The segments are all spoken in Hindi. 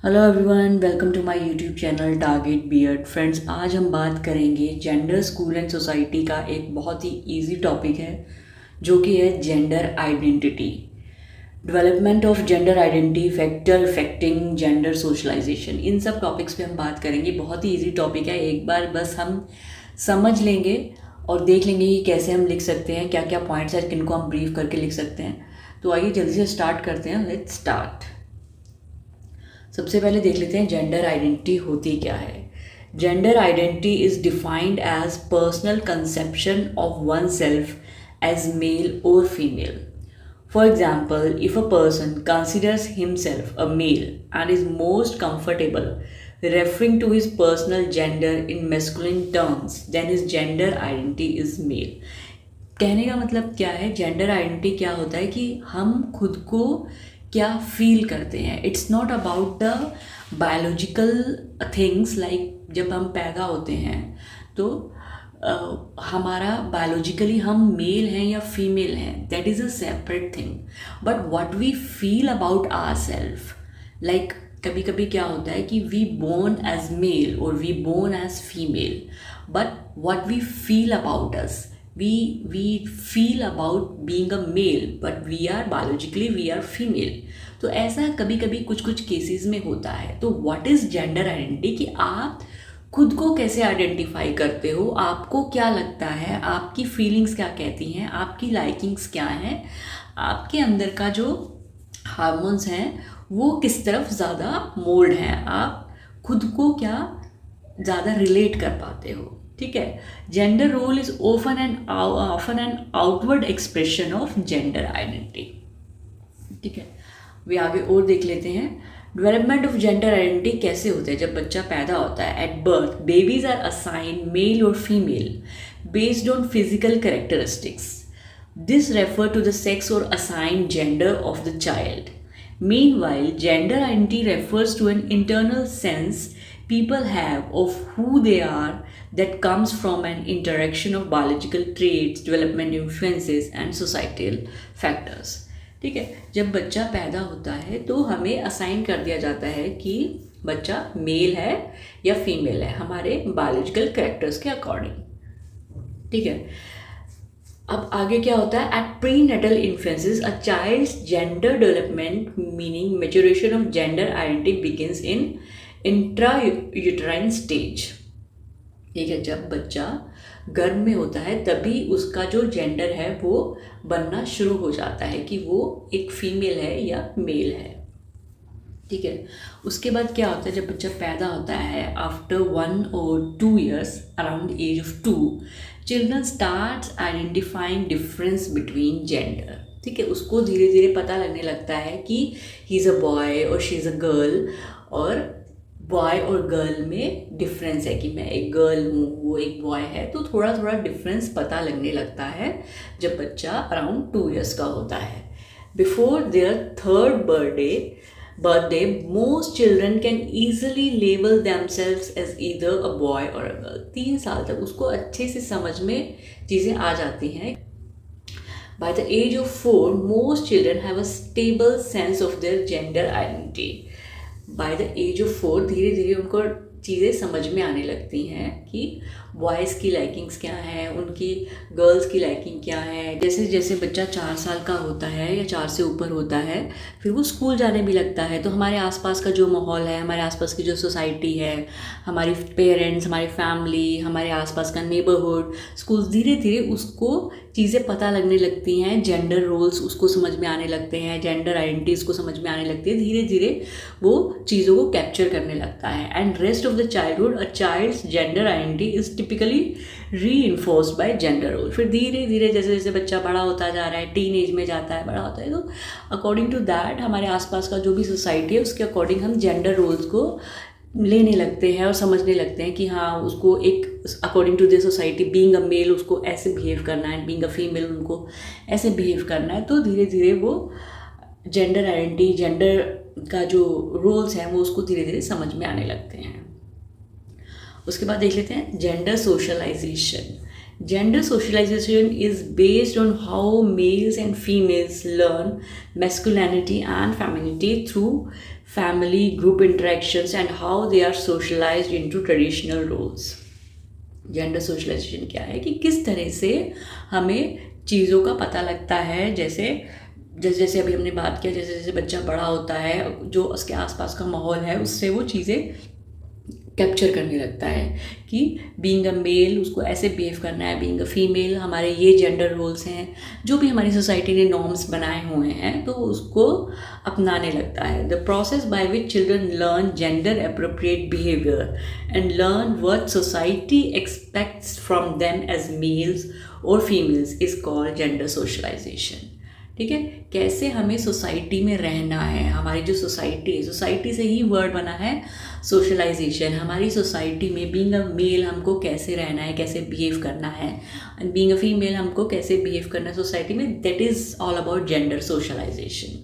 Hello everyone, welcome to my YouTube channel target beard. Friends, आज हम बात करेंगे जेंडर, स्कूल एंड सोसाइटी का एक बहुत ही इजी टॉपिक है जो कि है gender identity. Development of gender identity, factor affecting gender socialization, इन सब टॉपिक्स पे हम बात करेंगे। बहुत ही इजी टॉपिक है, एक बार बस हम समझ लेंगे और देख लेंगे कि कैसे हम लिख सकते हैं, क्या क्या पॉइंट्स हैं, किनको हम ब्रीफ करके लिख सकते हैं। तो आइए जल्दी से स्टार्ट करते हैं। Let's start. सबसे पहले देख लेते हैं जेंडर आइडेंटिटी होती क्या है। Gender identity is defined as personal conception of one self as male और female. For example, if a person considers himself a male and is most comfortable referring to his personal gender in masculine terms, then his gender identity is male. कहने का मतलब क्या है, जेंडर आइडेंटिटी क्या होता है कि हम खुद को क्या फील करते हैं। It's not about the biological things, like जब हम पैदा होते हैं तो हमारा बायोलॉजिकली हम मेल हैं या फीमेल हैं, that is a separate thing. But what we feel about our self, like कभी कभी क्या होता है कि वी बोर्न एज मेल और we born as female, but what we feel about us, we feel about being a male but we are biologically we are female। तो ऐसा कभी कभी कुछ कुछ केसेस में होता है। तो व्हाट इज़ जेंडर आइडेंटिटी, कि आप खुद को कैसे आइडेंटिफाई करते हो, आपको क्या लगता है, आपकी फीलिंग्स क्या कहती हैं, आपकी लाइकिंग्स क्या हैं, आपके अंदर का जो हार्मोन्स हैं वो किस तरफ ज़्यादा मोल्ड हैं, आप खुद को क्या ज़्यादा रिलेट कर पाते हो। ठीक है। Gender role is often an outward expression of gender identity. ठीक है, वे आगे और देख लेते हैं। डेवलपमेंट ऑफ जेंडर आइडेंटिटी कैसे होता है जब बच्चा पैदा होता है। At birth babies are assign male और female based on physical characteristics. This refer to the sex और assign gender of the child. Meanwhile, gender identity refers to an internal sense people have of who they are that comes from an interaction of biological traits, development influences and societal factors। ठीक है, जब बच्चा पैदा होता है तो हमें असाइन कर दिया जाता है कि बच्चा मेल है या फीमेल है हमारे बायोलॉजिकल कैरेक्टर्स के अकॉर्डिंग। ठीक है, अब आगे क्या होता है। At prenatal influences a child's gender development, meaning maturation of gender identity begins in intrauterine stage. ठीक है, जब बच्चा गर्भ में होता है तभी उसका जो जेंडर है वो बनना शुरू हो जाता है कि वो एक फीमेल है या मेल है। ठीक है, उसके बाद क्या होता है, जब बच्चा पैदा होता है after 1 or 2 years, around age of 2, children starts identifying difference between gender. ठीक है, उसको धीरे धीरे पता लगने लगता है कि ही इज़ अ बॉय और शी इज़ अ गर्ल, और बॉय और गर्ल में डिफरेंस है कि मैं एक गर्ल हूँ वो एक बॉय है। तो थोड़ा थोड़ा डिफरेंस पता लगने लगता है जब बच्चा अराउंड 2 years का होता है। Before there third birthday, most children can easily label themselves as either a boy or a girl। 3 साल तक उसको अच्छे से समझ में चीज़ें आ जाती हैं। By the age of 4, most children have a stable sense of their gender identity। By the age of 4 धीरे धीरे उनको चीज़ें समझ में आने लगती हैं कि बॉयज़ की लाइकिंग्स क्या हैं, उनकी गर्ल्स की लाइकिंग क्या है। जैसे जैसे बच्चा 4 साल का होता है या 4 से ऊपर होता है, फिर वो स्कूल जाने भी लगता है। तो हमारे आसपास का जो माहौल है, हमारे आसपास की जो सोसाइटी है, हमारी पेरेंट्स, हमारी फैमिली, हमारे आसपास का नेबरहुड, स्कूल, धीरे धीरे उसको चीज़ें पता लगने लगती हैं, जेंडर रोल्स उसको समझ में आने लगते हैं, जेंडर आइडेंटिटी उसको समझ में आने लगती है। धीरे धीरे वो चीज़ों को कैप्चर करने लगता है। And rest of the childhood a child's gender identity is typically reinforced by gender role. फिर धीरे धीरे जैसे जैसे बच्चा बड़ा होता जा रहा है, टीन एज में जाता है, बड़ा होता है, तो अकॉर्डिंग टू दैट हमारे आसपास का जो भी सोसाइटी है उसके अकॉर्डिंग हम जेंडर रोल्स को लेने लगते हैं और समझने लगते हैं कि हाँ, उसको एक according to the society being a male उसको ऐसे बिहेव करना है, बीइंग अ फीमेल उनको ऐसे बिहेव करना है। तो धीरे धीरे वो जेंडर आइडेंटिटी, जेंडर का जो रोल्स हैं वो उसको धीरे धीरे समझ में आने लगते हैं। उसके बाद देख लेते हैं gender socialization. Gender socialization is based on how males and females learn masculinity and femininity through family, group interactions, and how they are socialized into traditional roles. Gender socialization क्या है कि किस तरह से हमें चीज़ों का पता लगता है, जैसे जैसे अभी हमने बात किया, जैसे जैसे बच्चा बड़ा होता है, जो उसके आसपास का माहौल है उससे वो चीज़ें कैप्चर करने लगता है कि बीइंग अ मेल उसको ऐसे बिहेव करना है, बीइंग अ फीमेल हमारे ये जेंडर रोल्स हैं, जो भी हमारी सोसाइटी ने नॉर्म्स बनाए हुए हैं, तो उसको अपनाने लगता है. The process by which children learn gender appropriate behaviour and learn what society expects from them as males और females is called gender socialization. ठीक है, कैसे हमें सोसाइटी में रहना है, हमारी जो सोसाइटी है, सोसाइटी से ही वर्ड बना है सोशलाइजेशन. हमारी सोसाइटी में बीइंग अ मेल हमको कैसे रहना है, कैसे बिहेव करना है, एंड बीइंग अ फीमेल हमको कैसे बिहेव करना है सोसाइटी में, that is all about gender socialization.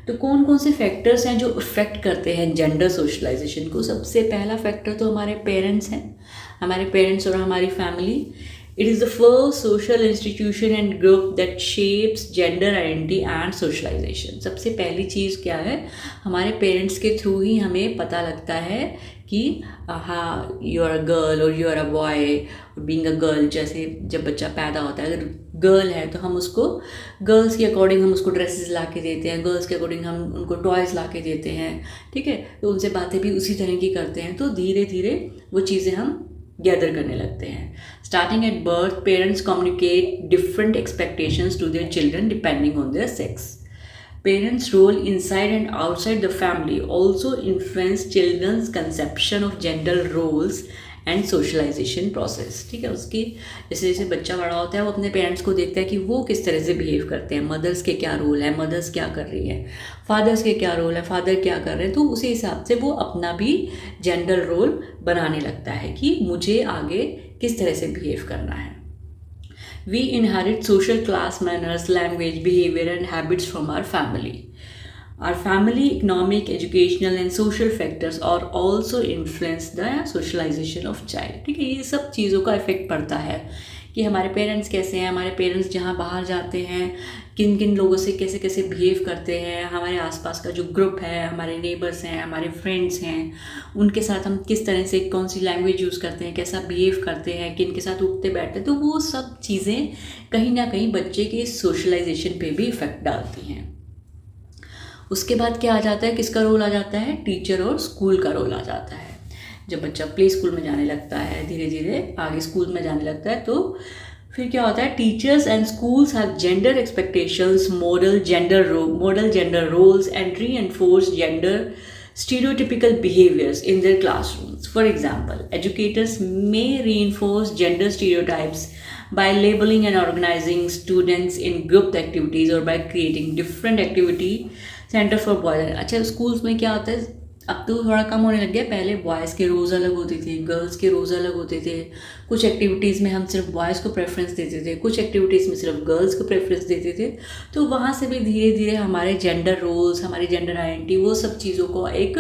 तो कौन कौन से फैक्टर्स हैं जो इफ़ेक्ट करते हैं जेंडर सोशलाइजेशन को? सबसे पहला फैक्टर तो हमारे पेरेंट्स हैं, हमारे पेरेंट्स और हमारी family. It is the first social institution and group that shapes gender identity and socialization. सबसे पहली चीज़ क्या है, हमारे पेरेंट्स के थ्रू ही हमें पता लगता है कि हाँ यू आर अ गर्ल और you are a boy. Being a girl, जैसे जब बच्चा पैदा होता है, अगर गर्ल है तो हम उसको गर्ल्स के अकॉर्डिंग हम उसको ड्रेसेस ला के देते हैं, गर्ल्स के अकॉर्डिंग हम उनको टॉयज़ ला के देते हैं. ठीक है, तो उनसे बातें भी उसी तरह की करते हैं. तो धीरे धीरे वो चीज़ें हम गैदर करने लगते हैं. Starting at birth, parents communicate different expectations to their children depending on their sex. Parents role inside and outside the family also influence children's conception of gender roles and socialization process. ठीक है, उसकी जैसे जैसे बच्चा बड़ा होता है वो अपने पेरेंट्स को देखता है कि वो किस तरह से बिहेव करते हैं, मदर्स के क्या रोल है, मदर्स क्या कर रही है, फादर्स के क्या रोल है, फादर क्या कर रहे हैं, तो उसी हिसाब से वो अपना भी जेंडर रोल बनाने लगता है कि मुझे आगे किस तरह से बिहेव करना है. We inherit social class manners, language, behavior and habits from our family. Our family, economic, educational and social factors are also influence the socialization of child. ठीक है, ये सब चीज़ों का इफेक्ट पड़ता है कि हमारे पेरेंट्स कैसे हैं, हमारे पेरेंट्स जहाँ बाहर जाते हैं किन किन लोगों से कैसे कैसे बिहेव करते हैं, हमारे आसपास का जो ग्रुप है, हमारे नेबर्स हैं, हमारे फ्रेंड्स हैं, उनके साथ हम किस तरह से कौन सी लैंग्वेज यूज़ करते हैं, कैसा बिहेव करते हैं, किन के साथ उठते बैठते हैं, तो वो सब चीज़ें कहीं ना कहीं बच्चे के सोशलाइजेशन पे भी इफ़ेक्ट डालती हैं. उसके बाद क्या आ जाता है, किसका रोल आ जाता है, टीचर और स्कूल का रोल आ जाता है. जब बच्चा प्ले स्कूल में जाने लगता है, धीरे धीरे आगे स्कूल में जाने लगता है, तो फिर क्या होता है, teachers and schools have gender expectations, model gender roles and reinforce gender stereotypical behaviors in their classrooms. For example, educators may reinforce gender stereotypes by labeling and organizing students in group activities or by creating different activity center for boys. अच्छा, स्कूल्स में क्या होता है, अब तो थोड़ा कम होने लग गया. पहले बॉयज़ के रोज़ अलग होते थे, गर्ल्स के रोज़ अलग होते थे. कुछ एक्टिविटीज़ में हम सिर्फ बॉयज़ को प्रेफरेंस देते थे, कुछ एक्टिविटीज़ में सिर्फ गर्ल्स को प्रेफरेंस देते थे. तो वहाँ से भी धीरे धीरे हमारे जेंडर रोल्स, हमारी जेंडर आइडेंटिटी, वो सब चीज़ों को एक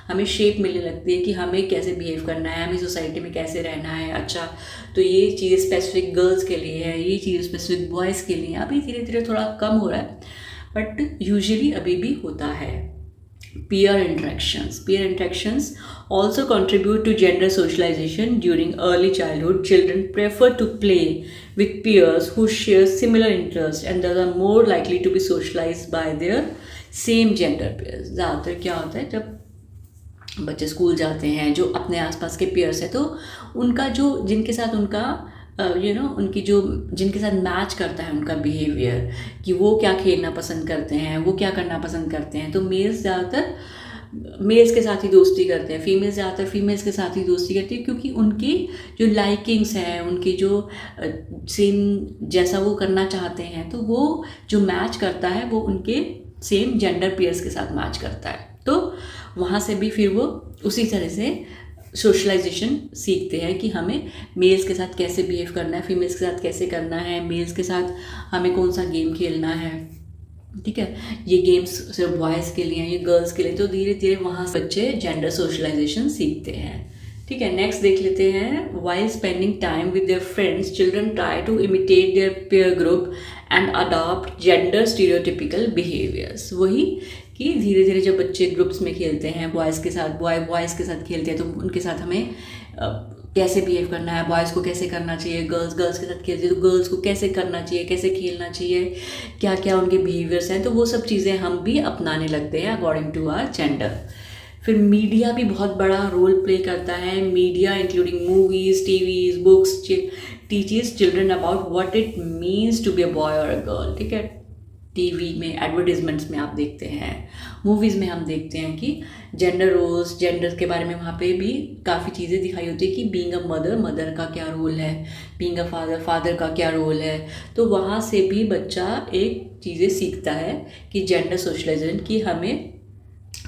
हमें शेप मिलने लगती है कि हमें कैसे बिहेव करना है, हमें सोसाइटी में कैसे रहना है. अच्छा, तो ये चीज़ स्पेसिफिक गर्ल्स के लिए है, ये चीज़ स्पेसिफिक बॉयज़ के लिए. अभी धीरे धीरे थोड़ा कम हो रहा है, बट यूजुअली अभी भी होता है. Peer interactions also contribute to gender socialization. During early childhood, children prefer to play with peers who share similar interests and thus are more likely to be socialized by their same gender peers. ज़्यादातर क्या होता है, जब बच्चे स्कूल जाते हैं, जो अपने आसपास के peers हैं, तो उनका जो जिनके साथ उनका उनकी जो जिनके साथ मैच करता है उनका बिहेवियर, कि वो क्या खेलना पसंद करते हैं, वो क्या करना पसंद करते हैं. तो मेल्स ज़्यादातर मेल्स के साथ ही दोस्ती करते हैं, फीमेल्स ज़्यादातर फीमेल्स के साथ ही दोस्ती करती है, क्योंकि उनकी जो लाइकिंग्स हैं, उनकी जो सेम जैसा वो करना चाहते हैं, तो वो जो मैच करता है वो उनके सेम जेंडर पेयर्स के साथ मैच करता है. तो वहाँ से भी फिर वो उसी तरह से सोशलाइजेशन सीखते हैं कि हमें मेल्स के साथ कैसे बिहेव करना है, फीमेल्स के साथ कैसे करना है, मेल्स के साथ हमें कौन सा गेम खेलना है. ठीक है, ये गेम्स सिर्फ बॉयज़ के लिए हैं, ये गर्ल्स के लिए. तो धीरे धीरे वहाँ से बच्चे जेंडर सोशलाइजेशन सीखते हैं. ठीक है, नेक्स्ट देख लेते हैं. While spending time with their friends, children try to imitate their peer group and adopt gender stereotypical behaviours. वही कि धीरे धीरे जब बच्चे ग्रुप्स में खेलते हैं, बॉयज़ के साथ बॉयज़ के साथ खेलते हैं, तो उनके साथ हमें कैसे बिहेव करना है, बॉयज़ को कैसे करना चाहिए, गर्ल्स के साथ खेलते हैं तो गर्ल्स को कैसे करना चाहिए, कैसे खेलना चाहिए, क्या क्या उनके बिहेवियर्स हैं, तो वो सब चीज़ें हम भी अपनाने लगते हैं अकॉर्डिंग टू आवर जेंडर। फिर मीडिया भी बहुत बड़ा रोल प्ले करता है। Media including movies, TVs, books teaches children about what it means to be a boy और अ गर्ल। ठीक है, टीवी में एडवर्टीजमेंट्स में आप देखते हैं, मूवीज़ में हम देखते हैं कि जेंडर रोल्स, जेंडर के बारे में वहाँ पे भी काफ़ी चीज़ें दिखाई होती है कि बीइंग अ मदर का क्या रोल है, बीइंग अ फादर का क्या रोल है। तो वहाँ से भी बच्चा एक चीज़ें सीखता है कि जेंडर सोशलाइजेशन, कि हमें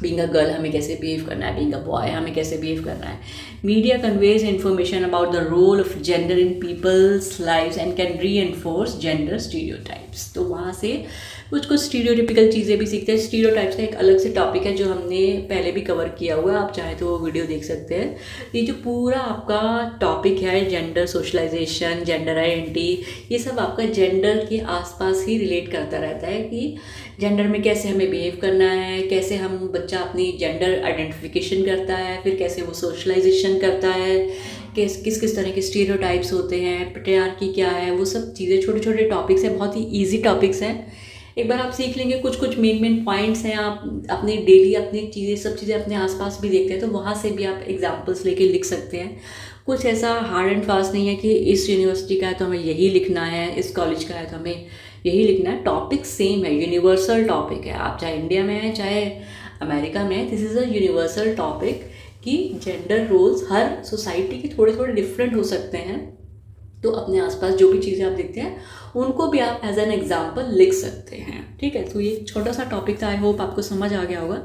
बीइंग अ गर्ल हमें कैसे बिहेव करना है, बीइंग अ बॉय हमें कैसे बिहेव करना है। Media conveys information about the role of gender in people's lives and can reinforce gender stereotypes. तो वहाँ से कुछ स्टीरियोटिपिकल चीज़ें भी सीखते हैं। स्टीरियोटाइप्स का एक अलग से टॉपिक है जो हमने पहले भी कवर किया हुआ है, आप चाहे तो वो वीडियो देख सकते हैं। ये जो पूरा आपका टॉपिक है जेंडर सोशलाइजेशन, जेंडर आइडेंटिटी, ये सब आपका जेंडर के आसपास ही रिलेट करता रहता है कि जेंडर में कैसे हमें बिहेव करना है, कैसे हम बच्चा अपनी जेंडर आइडेंटिफिकेशन करता है, फिर कैसे वो सोशलाइजेशन करता है, किस तरह के स्टीरियोटाइप्स होते हैं, पैट्रियार्की क्या है, वो सब चीज़ें छोटे छोटे टॉपिक्स हैं, बहुत ही ईजी टॉपिक्स हैं। एक बार आप सीख लेंगे, कुछ मेन पॉइंट्स हैं, आप अपने डेली अपनी चीज़ें सब चीज़ें अपने आसपास भी देखते हैं तो वहाँ से भी आप एग्जांपल्स लेके लिख सकते हैं। कुछ ऐसा हार्ड एंड फास्ट नहीं है कि इस यूनिवर्सिटी का है तो हमें यही लिखना है, इस कॉलेज का है तो हमें यही लिखना है। टॉपिक सेम है, यूनिवर्सल टॉपिक है, आप चाहे इंडिया में हैं चाहे अमेरिका में है, this is a universal topic कि जेंडर रोल्स हर सोसाइटी के थोड़े थोड़े डिफरेंट हो सकते हैं। तो अपने आसपास जो भी चीज़ें आप देखते हैं उनको भी आप एज एन एग्जाम्पल लिख सकते हैं। ठीक है, तो ये छोटा सा टॉपिक था, आई होप आपको समझ आ गया होगा।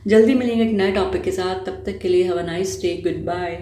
जल्दी मिलेंगे एक नए टॉपिक के साथ, तब तक के लिए have a nice day, good bye.